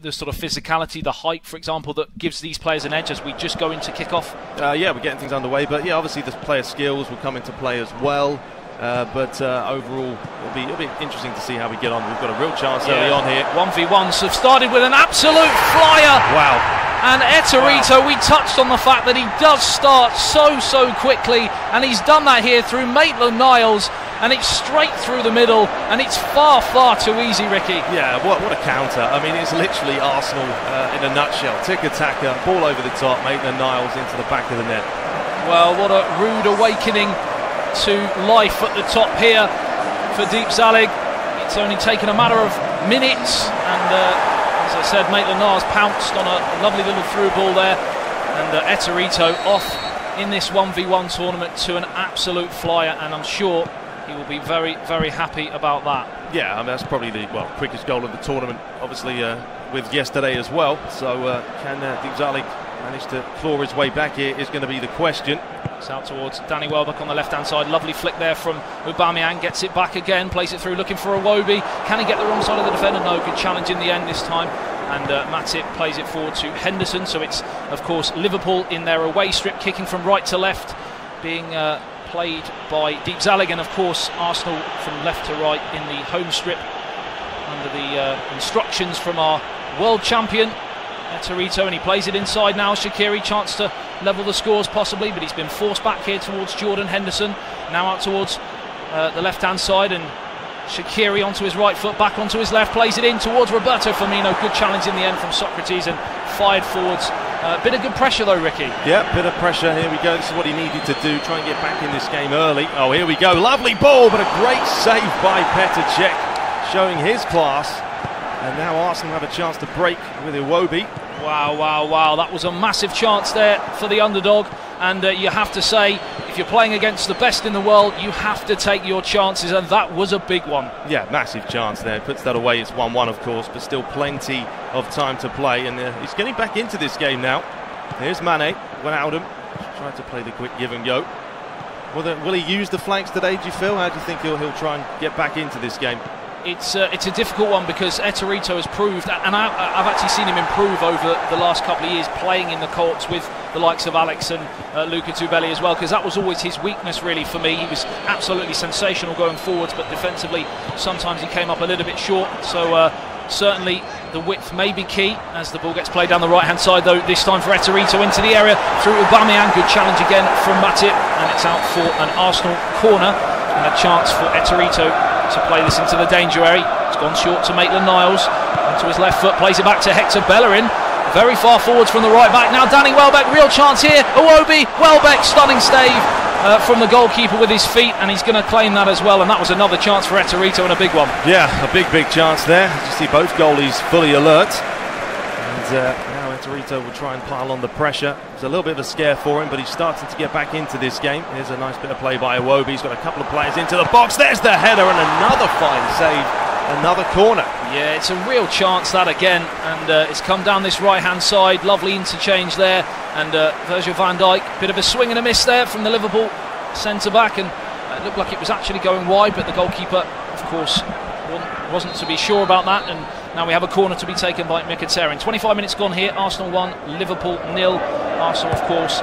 the sort of physicality, the height, for example, that gives these players an edge as we just go into kick-off? Yeah, we're getting things underway, but yeah, obviously the player skills will come into play as well. But overall, it'll be interesting to see how we get on. We've got a real chance early on here. 1v1s have started with an absolute flyer. Wow. And Eterito, we touched on the fact that he does start so quickly, and he's done that here through Maitland-Niles, and it's straight through the middle, and it's far too easy, Ricky. Yeah, what a counter. I mean, it's literally Arsenal in a nutshell. Tick-a-tacker, ball over the top, Maitland-Niles into the back of the net. Well, what a rude awakening to life at the top here for DIEPZALIG. It's only taken a matter of minutes, and as I said, Maitland-Niles pounced on a lovely little through ball there, and Eterito off in this 1v1 tournament to an absolute flyer, and I'm sure he will be very happy about that. Yeah, I mean, that's probably the quickest goal of the tournament, obviously with yesterday as well. So can DIEPZALIG manage to claw his way back here is going to be the question. It's out towards Danny Welbeck on the left-hand side. Lovely flick there from Aubameyang. Gets it back again, plays it through, looking for Iwobi. Can he get the wrong side of the defender? No, good challenge in the end this time. And Matip plays it forward to Henderson. So it's, of course, Liverpool in their away strip, kicking from right to left, being played by DIEPZALIG, and of course Arsenal from left to right in the home strip under the instructions from our world champion Eterito, and he plays it inside now. Shaqiri, chance to level the scores possibly, but he's been forced back here towards Jordan Henderson. Now out towards the left hand side, and Shaqiri onto his right foot, back onto his left, plays it in towards Roberto Firmino. Good challenge in the end from Socrates, and fired forwards. Bit of good pressure though, Ricky. Yeah, bit of pressure. Here we go. This is what he needed to do. Try and get back in this game early. Oh, here we go. Lovely ball, but a great save by Petr Cech, showing his class. And now Arsenal have a chance to break with Iwobi. Wow. That was a massive chance there for the underdog. And you have to say, if you're playing against the best in the world, you have to take your chances, and that was a big one. Yeah, massive chance there. Puts that away. It's 1-1, of course, but still plenty of time to play. And he's getting back into this game now. Here's Mane. Wijnaldum trying to play the quick give and go. Will he use the flanks today, do you feel? How do you think he'll try and get back into this game? It's a difficult one because Eterito has proved, and I've actually seen him improve over the last couple of years playing in the co-ops with the likes of Alex and Luca Tubelli as well, because that was always his weakness really for me. He was absolutely sensational going forwards, but defensively sometimes he came up a little bit short. So certainly the width may be key as the ball gets played down the right hand side, though this time for Eterito into the area through Aubameyang. Good challenge again from Matip, and it's out for an Arsenal corner, and a chance for Eterito to play this into the danger area. It's gone short to Maitland-Niles, onto his left foot, plays it back to Hector Bellerin, very far forwards from the right back. Now Danny Welbeck, real chance here. Iwobi, Welbeck, stunning stave from the goalkeeper with his feet, and he's going to claim that as well, and that was another chance for Eterito, and a big one. Yeah, a big chance there. You see both goalies fully alert, and now Eterito will try and pile on the pressure. It's a little bit of a scare for him, but he's starting to get back into this game. Here's a nice bit of play by Iwobi. He's got a couple of players into the box. There's the header, and another fine save, another corner. Yeah, it's a real chance that again, and it's come down this right hand side. Lovely interchange there, and Virgil van Dijk, bit of a swing and a miss there from the Liverpool centre back, and it looked like it was actually going wide, but the goalkeeper of course wasn't to be sure about that, and now we have a corner to be taken by Mkhitaryan. 25 minutes gone here. Arsenal 1, Liverpool 0. Arsenal, of course,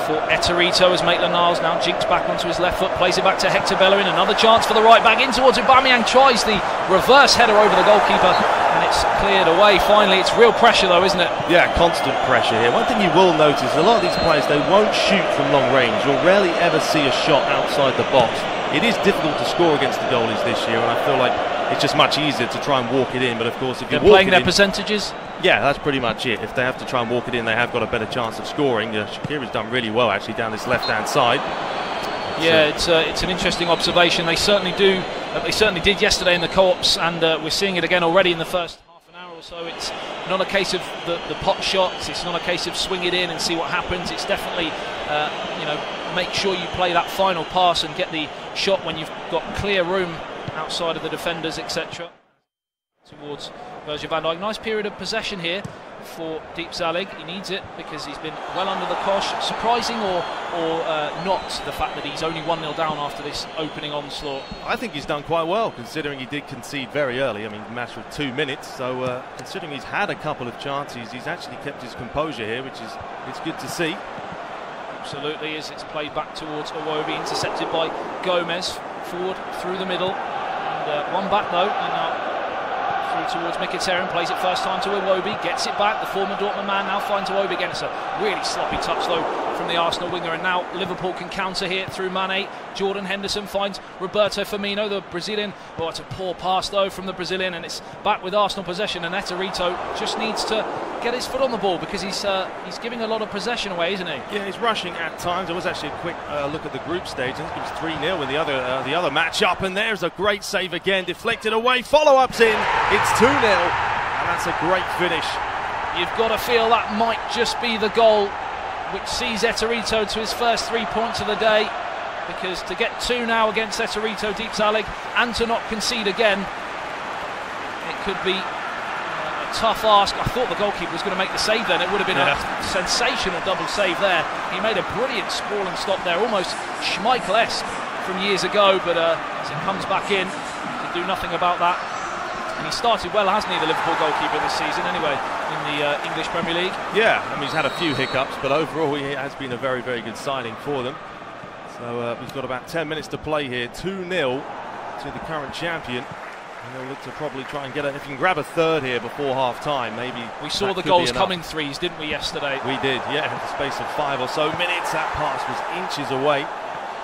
for Eterito as Maitland-Niles now jinks back onto his left foot, plays it back to Hector Bellerin. Another chance for the right back in towards Aubameyang, tries the reverse header over the goalkeeper, and it's cleared away. Finally, it's real pressure though, isn't it? Yeah, constant pressure here. One thing you will notice, a lot of these players, they won't shoot from long range. You'll rarely ever see a shot outside the box. It is difficult to score against the goalies this year, and I feel like it's just much easier to try and walk it in. But of course, if you're playing their percentages, yeah, that's pretty much it. If they have to try and walk it in, they have got a better chance of scoring. Shaqiri's done really well actually down this left-hand side. Yeah, it's an interesting observation. They certainly do. They certainly did yesterday in the co-ops, and we're seeing it again already in the first half an hour or so. It's not a case of the pot shots. It's not a case of swing it in and see what happens. It's definitely, make sure you play that final pass and get the shot when you've got clear room outside of the defenders, etc. Towards Virgil van Dijk. Nice period of possession here for DIEPZALIG. He needs it because he's been well under the cosh. Surprising or not the fact that he's only 1-0 down after this opening onslaught? I think he's done quite well, considering he did concede very early. I mean, a matter of 2 minutes. So considering he's had a couple of chances, he's actually kept his composure here, which is it's good to see. Absolutely, as it's played back towards Iwobi, intercepted by Gomez, forward through the middle, and one back though, and now through towards Mkhitaryan, plays it first time to Iwobi, gets it back, the former Dortmund man now finds Iwobi again. It's a really sloppy touch though from the Arsenal winger, and now Liverpool can counter here through Mane. Jordan Henderson finds Roberto Firmino, the Brazilian. Oh, it's a poor pass though from the Brazilian, and it's back with Arsenal possession, and Eterito just needs to get his foot on the ball because he's giving a lot of possession away, isn't he? Yeah, he's rushing at times. There was actually a quick look at the group stage. I think it was 3-0 in the other match-up, and there's a great save again, deflected away, follow-ups in, it's 2-0, and that's a great finish. You've got to feel that might just be the goal which sees Eterito to his first 3 points of the day, because to get 2 now against Eterito DIEPZALIG and to not concede again, it could be a tough ask. I thought the goalkeeper was going to make the save then. It would have been a sensational double save there. He made a brilliant sprawling stop there, almost Schmeichel-esque from years ago, but as it comes back in, he could do nothing about that. And he started well, hasn't he, the Liverpool goalkeeper this season anyway, in the English Premier League? Yeah, I mean, he's had a few hiccups, but overall he has been a very, very good signing for them. So we've got about 10 minutes to play here, 2-0 to the current champion. And they'll look to probably try and get it. If you can grab a third here before half-time, maybe. We saw the goals come in threes, didn't we, yesterday? We did, yeah, in the space of 5 or so minutes. That pass was inches away.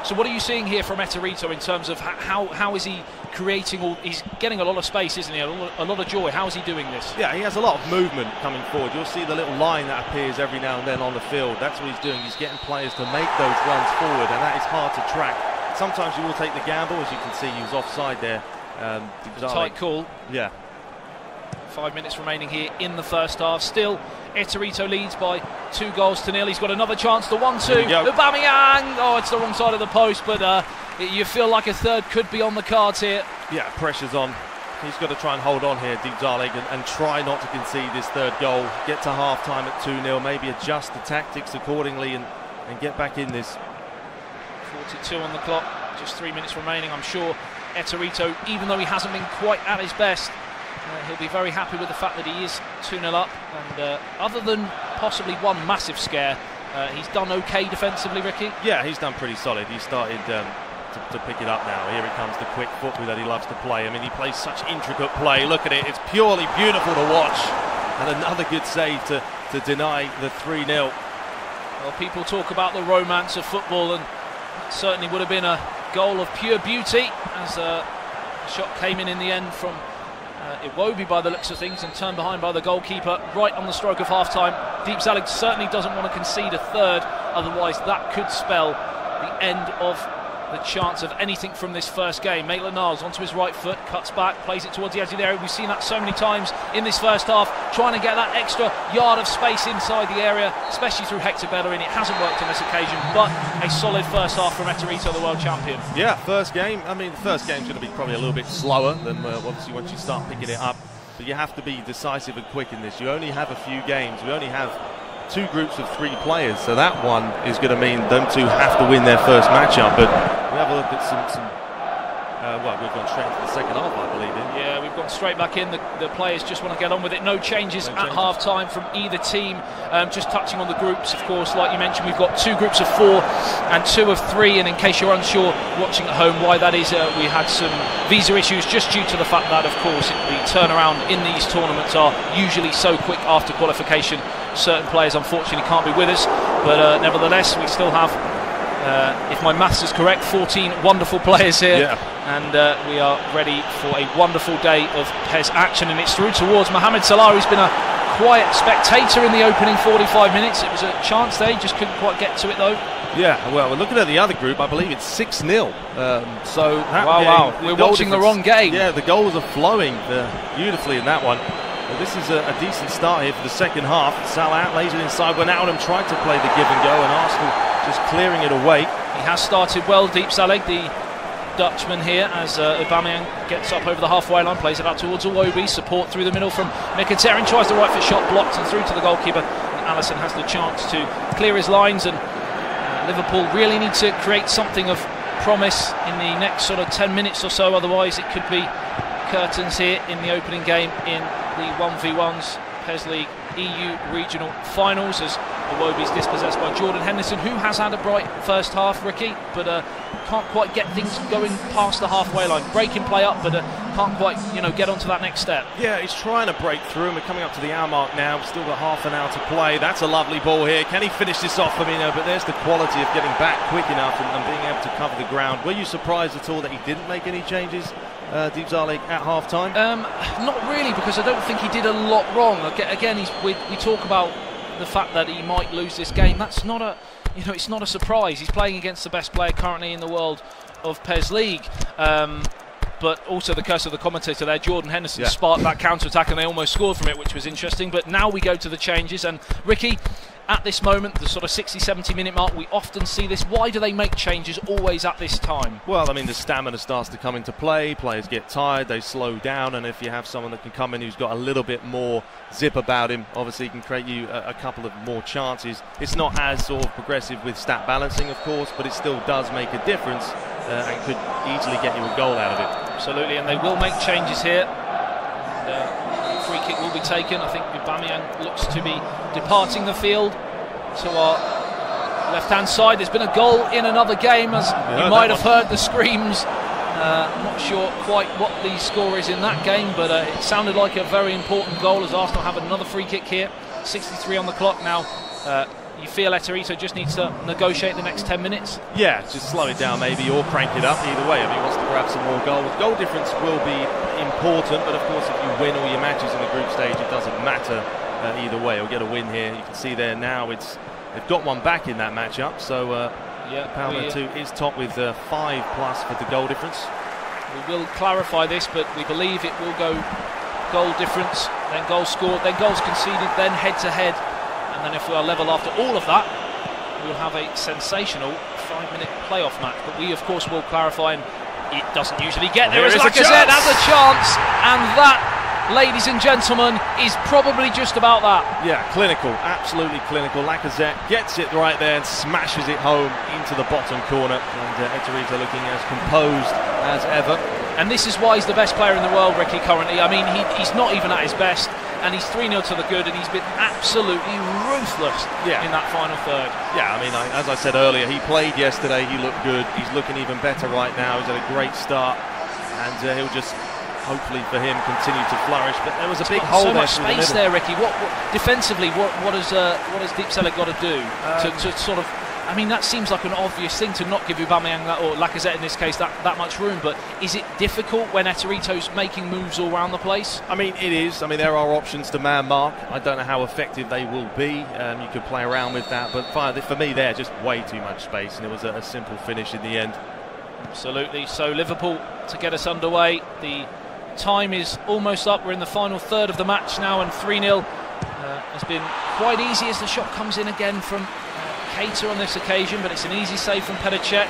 So what are you seeing here from Eterito in terms of how is he creating all? He's getting a lot of space, isn't he? A lot of joy. How is he doing this? Yeah, he has a lot of movement coming forward. You'll see the little line that appears every now and then on the field. That's what he's doing. He's getting players to make those runs forward, and that is hard to track. Sometimes you will take the gamble, as you can see, he was offside there. Tight call. Yeah. 5 minutes remaining here in the first half. Still, Eterito leads by 2-0. He's got another chance, the 1-2. Aubameyang! Oh, it's the wrong side of the post, but you feel like a third could be on the cards here. Yeah, pressure's on. He's got to try and hold on here, DIEPZALIG, and try not to concede this third goal. Get to half-time at 2-0, maybe adjust the tactics accordingly and get back in this. 42 on the clock, just 3 minutes remaining. I'm sure Eterito, even though he hasn't been quite at his best, he'll be very happy with the fact that he is 2-0 up, and other than possibly one massive scare, he's done okay defensively, Ricky. Yeah, he's done pretty solid. He started to pick it up now. Here he comes, the quick football that he loves to play. I mean, he plays such intricate play. Look at it, it's purely beautiful to watch, and another good save to deny the 3-0. Well, people talk about the romance of football, and it certainly would have been a goal of pure beauty, as the shot came in the end from Iwobi by the looks of things, and turned behind by the goalkeeper right on the stroke of half-time. DIEPZALIG certainly doesn't want to concede a third, otherwise that could spell the end of the chance of anything from this first game. Maitland-Niles onto his right foot, cuts back, plays it towards the edge of the area. We've seen that so many times in this first half, trying to get that extra yard of space inside the area, especially through Hector Bellerin. It hasn't worked on this occasion, but a solid first half from Eterito, the world champion. Yeah, first game. I mean, the first game's going to be probably a little bit slower than obviously once you start picking it up. But you have to be decisive and quick in this. You only have a few games. We only have 2 groups of 3 players, so that one is going to mean them 2 have to win their first matchup. But we have a look at some well, we've gone straight into the second half, I believe. Yeah, we've gone straight back in. The players just want to get on with it. No changes at half-time from either team. Just touching on the groups, of course, like you mentioned, we've got 2 groups of 4 and 2 of 3. And in case you're unsure, watching at home, why that is, we had some visa issues just due to the fact that, of course, the turnaround in these tournaments are usually so quick after qualification. Certain players, unfortunately, can't be with us. But nevertheless, we still have, if my maths is correct, 14 wonderful players here. Yeah. And we are ready for a wonderful day of PES action, and it's through towards Mohamed Salah, who's been a quiet spectator in the opening 45 minutes. It was a chance there, just couldn't quite get to it though. Yeah, well, we're looking at the other group. I believe it's 6-0. So that wow, we're watching the wrong game. Yeah, the goals are flowing beautifully in that one. Well, this is a decent start here for the second half. Salah lays it inside. Wijnaldum tried to play the give and go, and Arsenal just clearing it away. He has started well, DIEPZALIG, the Dutchman here as Aubameyang gets up over the halfway line, plays it out towards Iwobi, support through the middle from Mkhitaryan, tries the right foot shot, blocked and through to the goalkeeper. And Alisson has the chance to clear his lines, and Liverpool really need to create something of promise in the next sort of 10 minutes or so, otherwise it could be curtains here in the opening game in the 1v1s PES League EU regional finals, as Iwobi's dispossessed by Jordan Henderson, who has had a bright first half, Ricky, but can't quite get things going past the halfway line. Breaking play up, but can't quite, get onto that next step. Yeah, he's trying to break through, and we're coming up to the hour mark now. We've still got half an hour to play. That's a lovely ball here. Can he finish this off, Firmino? But there's the quality of getting back quick enough and being able to cover the ground. Were you surprised at all that he didn't make any changes, DIEPZALIG, at half-time? Not really, because I don't think he did a lot wrong. Again, we talk about the fact that he might lose this game. That's not a, it's not a surprise. He's playing against the best player currently in the world of PES League. But also the curse of the commentator there, Jordan Henderson, sparked that counter-attack and they almost scored from it, which was interesting. But now we go to the changes, and Ricky, at this moment, the sort of 60-70 minute mark, we often see this. Why do they make changes always at this time? Well, I mean, the stamina starts to come into play, players get tired, they slow down, and if you have someone that can come in who's got a little bit more zip about him, obviously he can create you a couple of more chances. It's not as sort of progressive with stat balancing, of course, but it still does make a difference and could easily get you a goal out of it. Absolutely, and they will make changes here. Free kick will be taken. I think Aubameyang looks to be departing the field to our left-hand side. There's been a goal in another game, as you might have heard the screams. I'm not sure quite what the score is in that game, but it sounded like a very important goal, as Arsenal have another free kick here. 63 on the clock now. You feel Eterito just needs to negotiate the next 10 minutes? Yeah, just slow it down maybe, or crank it up. Either way, if he wants to grab some more goals. Goal difference will be important, but of course if you win all your matches in the group stage, it doesn't matter either way. He'll get a win here. You can see there now they've got one back in that matchup, so Palmer 2 is top with 5+ for the goal difference. We will clarify this, but we believe it will go goal difference, then goals scored, then goals conceded, then head-to-head. And then if we are level after all of that, we'll have a sensational 5-minute playoff match. But we, of course, will clarify, and it doesn't usually get there. As Lacazette has a chance, and that, ladies and gentlemen, is probably just about that. Yeah, clinical, absolutely clinical. Lacazette gets it right there and smashes it home into the bottom corner. And Eterito looking as composed as ever. And this is why he's the best player in the world, Ricky, currently. I mean, he's not even at his best. And he's 3-0 to the good, and he's been absolutely ruthless in that final third. Yeah, I mean, as I said earlier, he played yesterday, he looked good, he's looking even better right now, he's had a great start, and he'll just, hopefully for him, continue to flourish. But there was a big hole there through the middle. So much space there, Ricky. What defensively, what has DIEPZALIG got to do to sort of... I mean, that seems like an obvious thing to not give Aubameyang or Lacazette in this case that much room, but is it difficult when Eterito's making moves all around the place? I mean, it is. I mean, there are options to man mark. I don't know how effective they will be. You could play around with that, but for me, there just way too much space, and it was a simple finish in the end. Absolutely. So Liverpool to get us underway. The time is almost up. We're in the final third of the match now, and 3-0 has been quite easy as the shot comes in again from Keita on this occasion, but it's an easy save from Petr Cech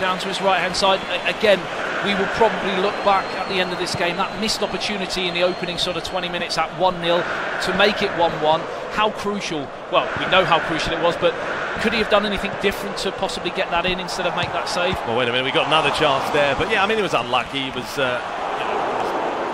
down to his right-hand side. Again, we will probably look back at the end of this game, that missed opportunity in the opening sort of 20 minutes at 1-0 to make it 1-1. How crucial, well, we know how crucial it was, but could he have done anything different to possibly get that in instead of make that save? Well, wait a minute, we got another chance there, but yeah, I mean, it was unlucky. It was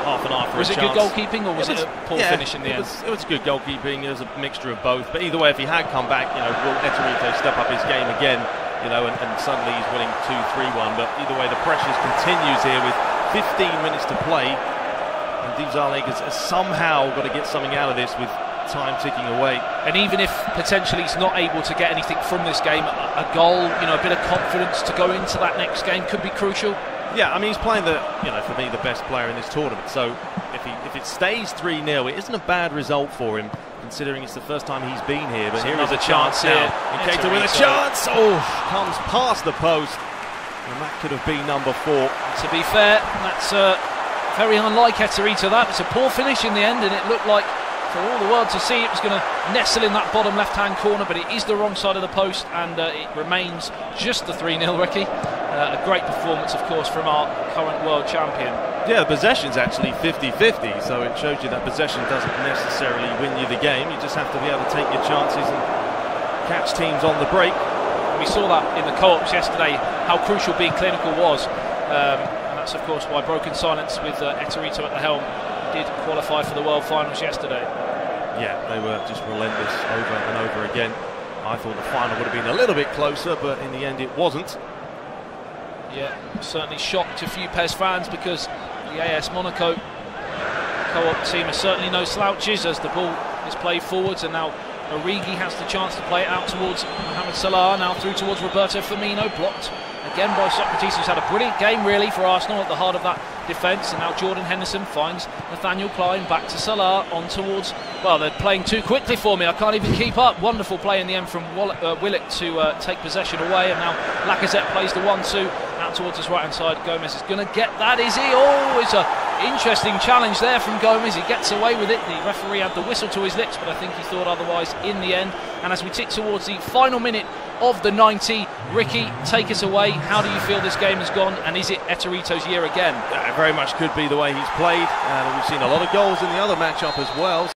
half and half for a chance. Was it good goalkeeping, or was it a poor finish in the end? It was good goalkeeping. It was a mixture of both. But either way, if he had come back, will Eterito step up his game again? And suddenly he's winning 2-3-1. But either way, the pressure continues here with 15 minutes to play. And DIEPZALIG has somehow got to get something out of this with time ticking away. And even if potentially he's not able to get anything from this game, a goal, a bit of confidence to go into that next game could be crucial. Yeah, I mean, he's playing for me, the best player in this tournament. So if it stays 3-0, it isn't a bad result for him, considering it's the first time he's been here. But here is a chance here. And Keita with a chance. Oh, comes past the post. And that could have been number 4. To be fair, that's very unlike Eterito. That was a poor finish in the end, and it looked like, for all the world to see, it was going to nestle in that bottom left-hand corner, but it is the wrong side of the post, and it remains just the 3-0, Ricky. a great performance, of course, from our current world champion. Yeah, the possession's actually 50-50, so it shows you that possession doesn't necessarily win you the game. You just have to be able to take your chances and catch teams on the break. We saw that in the co-ops yesterday, how crucial being clinical was. And that's, of course, why Broken Silence with Eterito at the helm did qualify for the World Finals yesterday. Yeah, they were just relentless over and over again. I thought the final would have been a little bit closer, but in the end it wasn't. Yeah, certainly shocked a few PES fans because the AS Monaco co-op team are certainly no slouches as the ball is played forwards, and now Origi has the chance to play it out towards Mohamed Salah, now through towards Roberto Firmino, blocked again by Socrates, who's had a brilliant game really for Arsenal at the heart of that defence, and now Jordan Henderson finds Nathaniel Klein, back to Salah, on towards, well, they're playing too quickly for me, I can't even keep up. Wonderful play in the end from Willock to take possession away, and now Lacazette plays the 1-2 out towards his right hand side. Gomez is going to get that, is he? Oh, it's an interesting challenge there from Gomez. He gets away with it. The referee had the whistle to his lips, but I think he thought otherwise in the end. And as we tick towards the final minute of the 90, Ricky, take us away. How do you feel this game has gone, and is it Eterito's year again? It very much could be the way he's played, and we've seen a lot of goals in the other matchup as well.